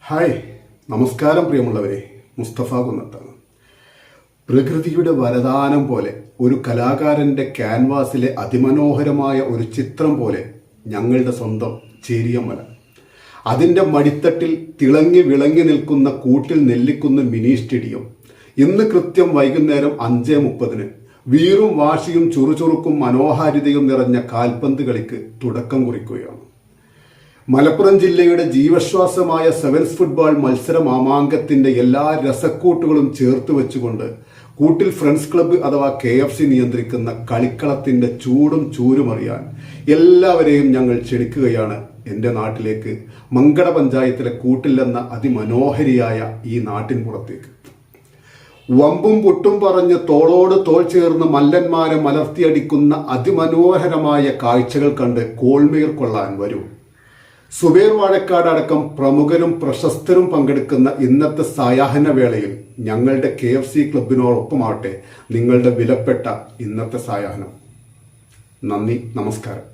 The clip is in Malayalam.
ഹായ്, നമസ്കാരം പ്രിയമുള്ളവരെ. മുസ്തഫ കുന്നത്താണ്. പ്രകൃതിയുടെ വരദാനം പോലെ, ഒരു കലാകാരന്റെ ക്യാൻവാസിലെ അതിമനോഹരമായ ഒരു ചിത്രം പോലെ ഞങ്ങളുടെ സ്വന്തം ചേരിയമല. അതിൻ്റെ മടിത്തട്ടിൽ തിളങ്ങി വിളങ്ങി നിൽക്കുന്ന കൂട്ടിൽ നെല്ലിക്കുന്ന മിനി സ്റ്റേഡിയം ഇന്ന് കൃത്യം വൈകുന്നേരം 5:30 വീറും വാശിയും ചുറുചുറുക്കും മനോഹാരിതയും നിറഞ്ഞ കാൽപന്ത് കളിക്ക് തുടക്കം കുറിക്കുകയാണ്. മലപ്പുറം ജില്ലയുടെ ജീവശ്വാസമായ സെവൻസ് ഫുട്ബോൾ മത്സര മാമാങ്കത്തിന്റെ എല്ലാ രസക്കൂട്ടുകളും ചേർത്ത് വെച്ചുകൊണ്ട് കൂട്ടിൽ ഫ്രണ്ട്സ് ക്ലബ്ബ് അഥവാ KFC നിയന്ത്രിക്കുന്ന കളിക്കളത്തിന്റെ ചൂടും ചൂരുമറിയാൻ എല്ലാവരെയും ഞങ്ങൾ ക്ഷണിക്കുകയാണ് എൻ്റെ നാട്ടിലേക്ക്, മങ്കട പഞ്ചായത്തിലെ കൂട്ടിൽ എന്ന അതിമനോഹരിയായ ഈ നാട്ടിൻ പുറത്തേക്ക്. വമ്പും പുട്ടും പറഞ്ഞ് തോളോട് തോൾ ചേർന്ന് മല്ലന്മാരെ മലർത്തിയടിക്കുന്ന അതിമനോഹരമായ കാഴ്ചകൾ കണ്ട് കോൾമേർ കൊള്ളാൻ വരൂ. സുബൈർ വാഴക്കാട് അടക്കം പ്രമുഖരും പ്രശസ്തരും പങ്കെടുക്കുന്ന ഇന്നത്തെ സായാഹ്ന വേളയിൽ ഞങ്ങളുടെ KFC ക്ലബിനോടൊപ്പമാവട്ടെ നിങ്ങളുടെ വിലപ്പെട്ട ഇന്നത്തെ സായാഹ്നം. നന്ദി, നമസ്കാരം.